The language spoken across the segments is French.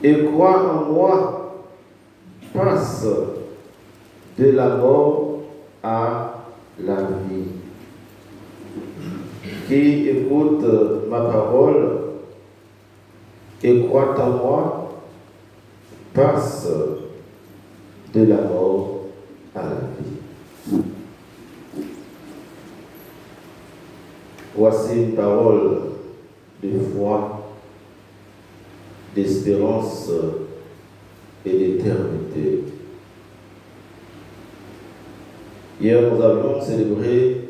et croit en moi passe de la mort à la vie. Qui écoute ma parole et croit en moi passe de la mort à la vie. Voici une parole de foi, d'espérance et d'éternité. Hier, nous avions célébré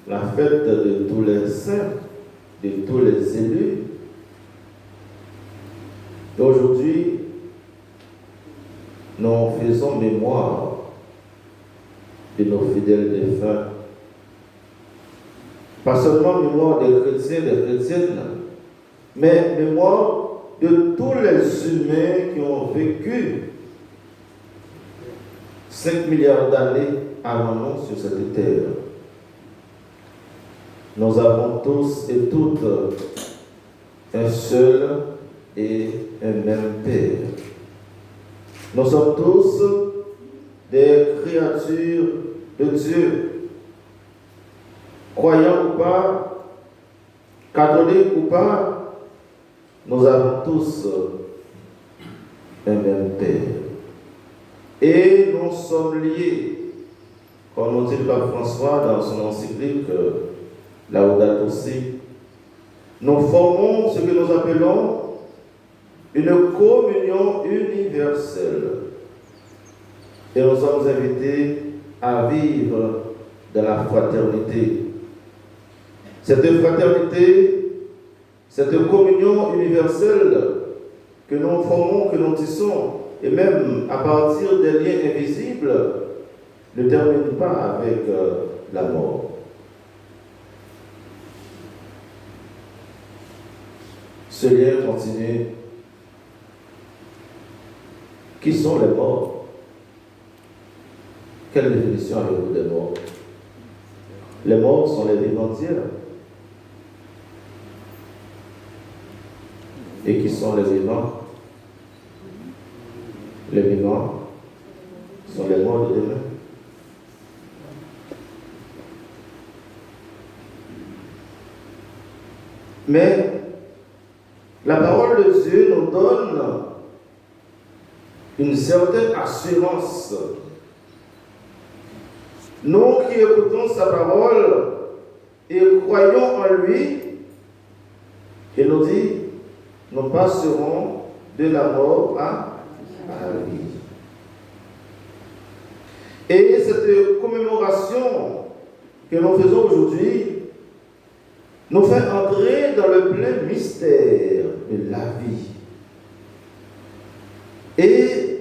la fête de tous les saints, de tous les élus. Et aujourd'hui, nous faisons mémoire de nos fidèles défunts. Pas seulement mémoire des chrétiens, des chrétiennes, mais mémoire de tous les humains qui ont vécu 5 milliards d'années avant nous sur cette terre. Nous avons tous et toutes un seul et un même Père. Nous sommes tous des créatures de Dieu. Croyants ou pas, catholiques ou pas, nous avons tous un même Père. Et nous sommes liés, comme nous dit le pape François dans son encyclique Laudato Si. Nous formons ce que nous appelons une communion universelle. Et nous sommes invités à vivre de la fraternité. Cette fraternité, cette communion universelle que nous formons, que nous tissons, et même à partir des liens invisibles, ne termine pas avec la mort. Ce lien continue. Qui sont les morts? Quelle définition avez-vous des morts? Les morts sont les vivants d'hier. Et qui sont les vivants? Les vivants sont les morts de demain. Mais la parole de Dieu nous donne une certaine assurance. Nous qui écoutons sa parole et croyons en lui, il nous dit, nous passerons de la mort à la vie. Et cette commémoration que nous faisons aujourd'hui nous fait entrer dans le plein mystère de la vie. Et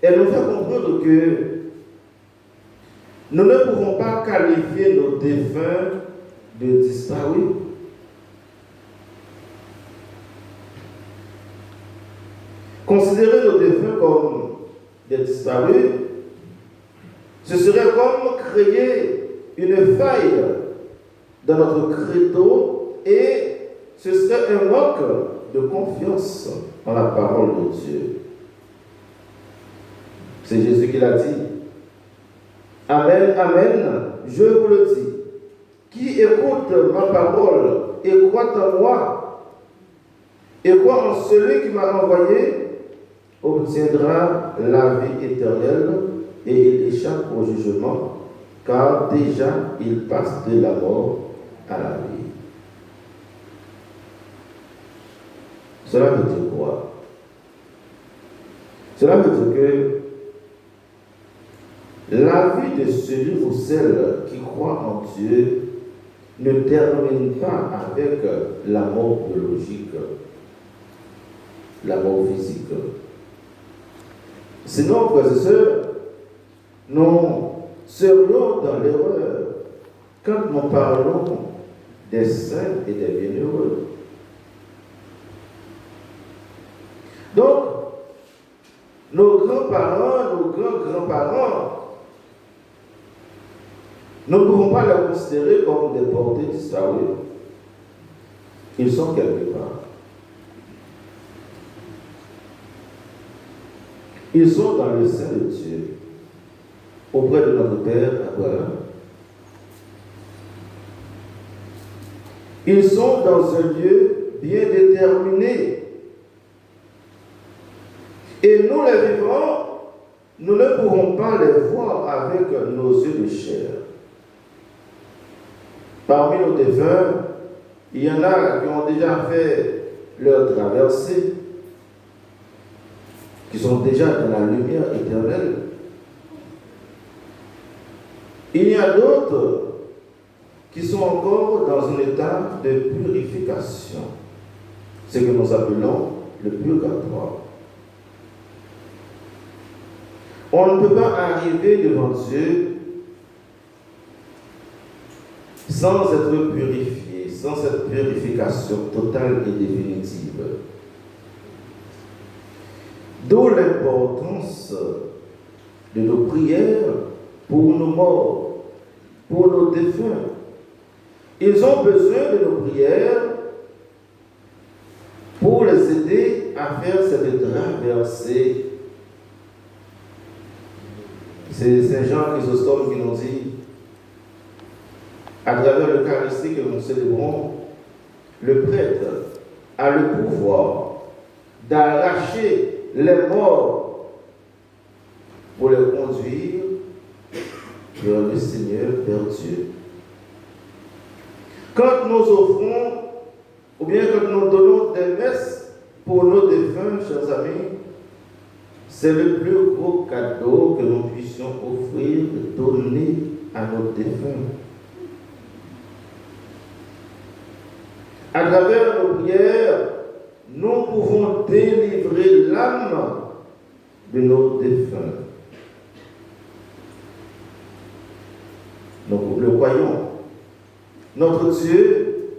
elle nous fait comprendre que nous ne pouvons pas qualifier nos défunts de disparus. Considérer nos défunts comme des disparus, ce serait comme créer une faille dans notre credo et ce serait un manque de confiance en la parole de Dieu. C'est Jésus qui l'a dit. Amen, amen, je vous le dis. Qui écoute ma parole et croit en moi, et croit en celui qui m'a envoyé, obtiendra la vie éternelle et il échappe au jugement, car déjà il passe de la mort à la vie. Cela veut dire quoi? Cela veut dire que la vie de celui ou celle qui croit en Dieu ne termine pas avec la mort biologique, la mort physique. Sinon, frères et sœurs, nous serions dans l'erreur quand nous parlons des saints et des bienheureux. Donc, nos grands-parents, nos grands-grands-parents, nous ne pouvons pas les considérer comme des portés disparus. Ils sont quelque part. Ils sont dans le sein de Dieu, auprès de notre Père Abraham. Ils sont dans un lieu bien déterminé. Et nous, les vivants, nous ne pourrons pas les voir avec nos yeux de chair. Parmi nos défunts, il y en a qui ont déjà fait leur traversée, qui sont déjà dans la lumière éternelle. Il y a d'autres qui sont encore dans un état de purification, ce que nous appelons le purgatoire. On ne peut pas arriver devant Dieu sans être purifié, sans cette purification totale et définitive. D'où l'importance de nos prières pour nos morts, pour nos défunts. Ils ont besoin de nos prières pour les aider à faire cette traversée. C'est Saint Jean Chrysostome qui nous dit, à travers l'Eucharistie que nous célébrons, le prêtre a le pouvoir d'arracher les morts pour les conduire vers le Seigneur, vers Dieu. Quand nous offrons, ou bien quand nous donnons des messes pour nos défunts, chers amis, c'est le plus gros cadeau que nous puissions offrir, donner à nos défunts. À travers nos prières, nous pouvons délivrer l'âme de nos défunts. Nous le croyons. Notre Dieu,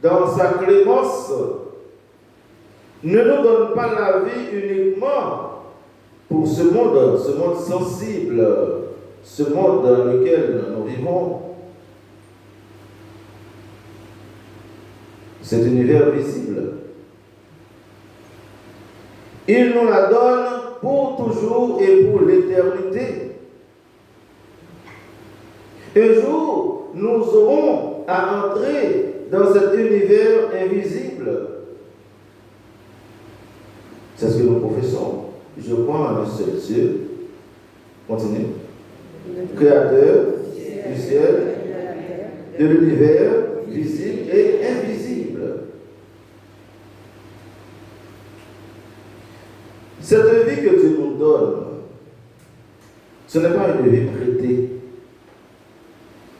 dans sa clémence, ne nous donne pas la vie uniquement pour ce monde sensible, ce monde dans lequel nous vivons. Cet univers visible. Il nous la donne pour toujours et pour l'éternité. Un jour, nous aurons à entrer dans cet univers invisible. C'est ce que nous professons. Je crois en un seul Dieu. Continue. Créateur du ciel, de l'univers visible et invisible. Cette vie que Dieu nous donne, ce n'est pas une vie prêtée.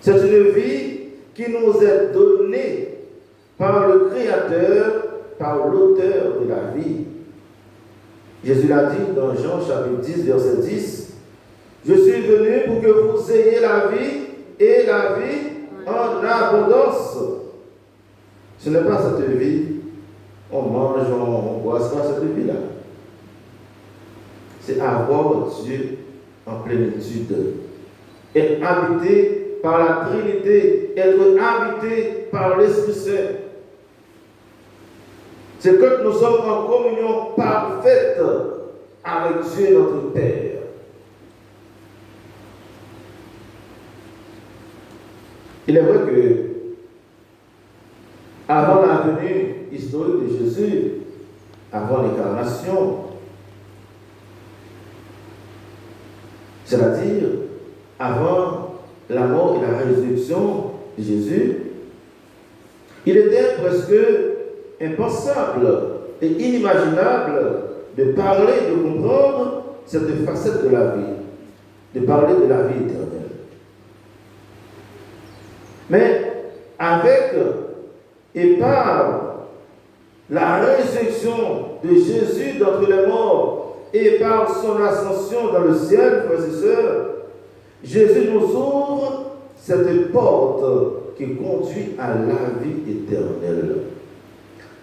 C'est une vie qui nous est donnée par le Créateur, par l'auteur de la vie. Jésus l'a dit dans Jean chapitre 10, verset 10. Je suis venu pour que vous ayez la vie et la vie en abondance. Ce n'est pas cette vie, on mange, on boit, ce n'est pas cette vie-là. C'est avoir Dieu en plénitude. Être habité par la Trinité, être habité par l'Esprit Saint. C'est que nous sommes en communion parfaite avec Dieu notre Père. Il est vrai que avant la venue historique de Jésus, avant l'incarnation, c'est-à-dire avant la mort et la résurrection de Jésus, il était presque impensable et inimaginable de parler, de comprendre cette facette de la vie, de parler de la vie éternelle. Mais avec et par la résurrection de Jésus d'entre les morts et par son ascension dans le ciel, frères et sœurs, Jésus nous ouvre cette porte qui conduit à la vie éternelle.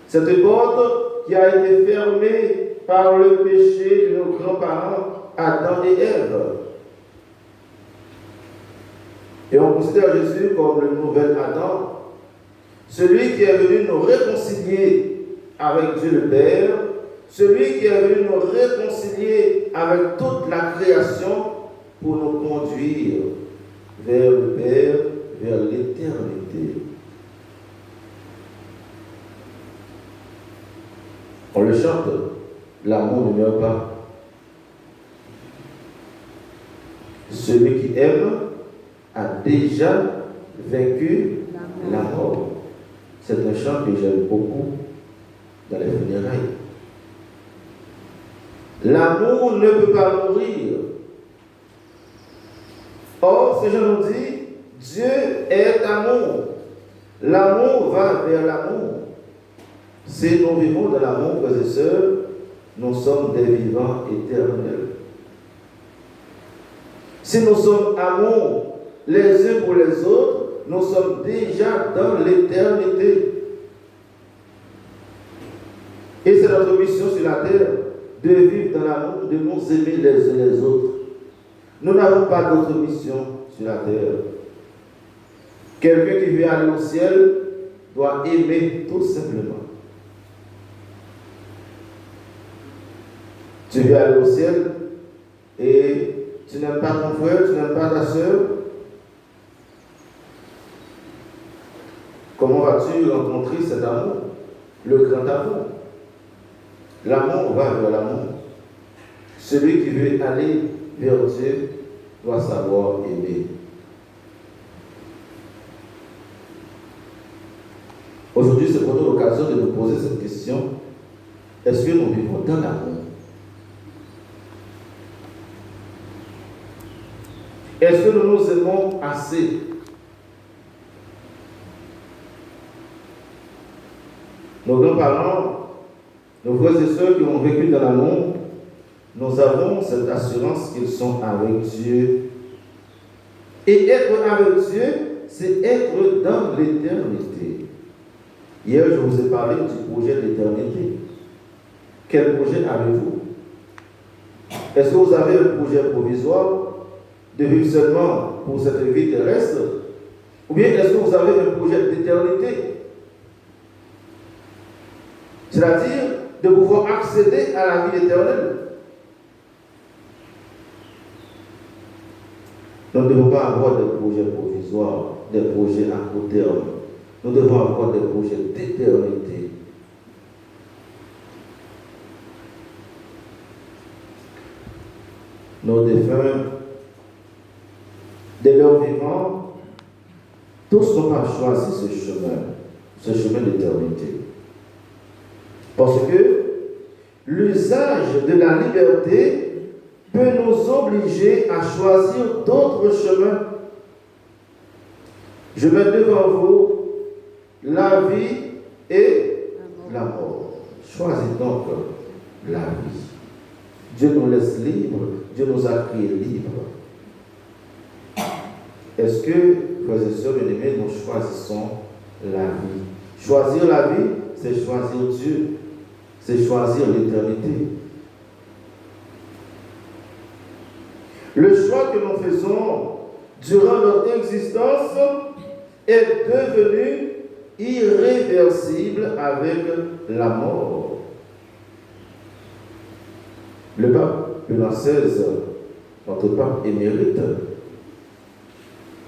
Cette porte qui a été fermée par le péché de nos grands-parents, Adam et Ève. Et on considère Jésus comme le nouvel Adam, celui qui est venu nous réconcilier avec Dieu le Père celui qui est venu nous réconcilier avec toute la création pour nous conduire vers le Père, vers l'éternité. On le chante, l'amour ne meurt pas. Celui qui aime a déjà vaincu la mort. C'est un chant que j'aime beaucoup dans les funérailles. L'amour ne peut pas mourir. Or, ce Jean nous dit, Dieu est amour. L'amour va vers l'amour. Si nous vivons dans l'amour, frères et sœurs, nous sommes des vivants éternels. Si nous sommes amour les uns pour les autres, nous sommes déjà dans l'éternité. Et c'est notre mission sur la terre de vivre dans l'amour, de nous aimer les uns les autres. Nous n'avons pas d'autre mission sur la terre. Quelqu'un qui veut aller au ciel doit aimer tout simplement. Tu veux aller au ciel et tu n'aimes pas ton frère, tu n'aimes pas ta soeur. Comment vas-tu rencontrer cet amour? Le grand amour. L'amour va vers l'amour. Celui qui veut aller vers Dieu doit savoir aimer. Aujourd'hui, c'est pour nous l'occasion de nous poser cette question. Est-ce que nous vivons dans l'amour? Est-ce que nous nous aimons assez? Nos grands-parents, nos frères et sœurs qui ont vécu dans l'amour, nous avons cette assurance qu'ils sont avec Dieu. Et être avec Dieu, c'est être dans l'éternité. Hier, je vous ai parlé du projet de l'éternité. Quel projet avez-vous? Est-ce que vous avez un projet provisoire de vivre seulement pour cette vie terrestre? Ou bien est-ce que vous avez un projet d'éternité? C'est-à-dire de pouvoir accéder à la vie éternelle. Nous ne devons pas avoir des projets provisoires, des projets à court terme. Nous devons avoir des projets d'éternité. Nos défunts, de leur vivant, tous n'ont pas choisi ce chemin d'éternité. Parce que l'usage de la liberté peut nous obliger à choisir d'autres chemins. Je mets devant vous la vie et la mort. Choisis donc la vie. Dieu nous laisse libres, Dieu nous a créés libres. Est-ce que, frères et sœurs bien-aimés, nous choisissons la vie? Choisir la vie, c'est choisir Dieu. C'est choisir l'éternité. Le choix que nous faisons durant notre existence est devenu irréversible avec la mort. Le pape Pie XVI, notre pape émérite,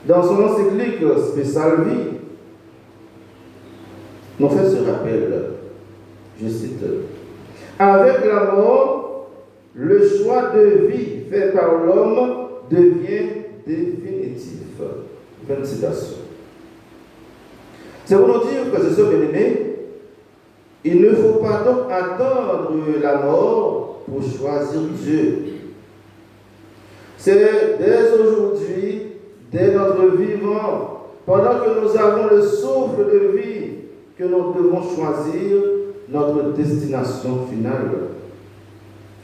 dans son encyclique Spe Salvi, nous fait ce rappel. Je cite, avec la mort, le choix de vie fait par l'homme devient définitif. Fin de citation. C'est pour nous dire que ce bien-aimé, il ne faut pas donc attendre la mort pour choisir Dieu. C'est dès aujourd'hui, dès notre vivant, pendant que nous avons le souffle de vie, que nous devons choisir notre destination finale.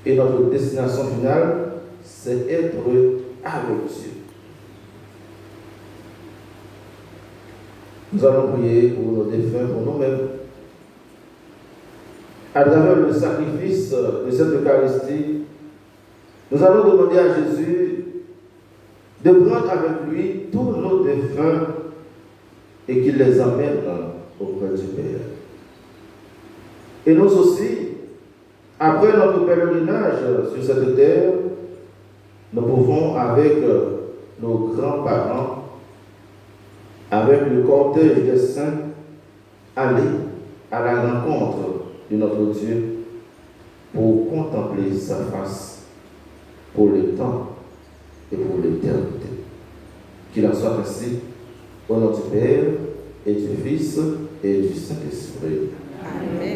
Et notre destination finale, c'est être avec Dieu. Nous allons prier pour nos défunts, pour nous-mêmes. À travers le sacrifice de cette Eucharistie, nous allons demander à Jésus de prendre avec lui tous nos défunts et qu'il les amène auprès du Père. Et nous aussi, Après notre pèlerinage sur cette terre, nous pouvons, avec nos grands-parents, avec le cortège des saints, aller à la rencontre de notre Dieu pour contempler sa face pour le temps et pour l'éternité. Qu'il en soit ainsi, au nom du Père et du Fils et du Saint-Esprit. Amen.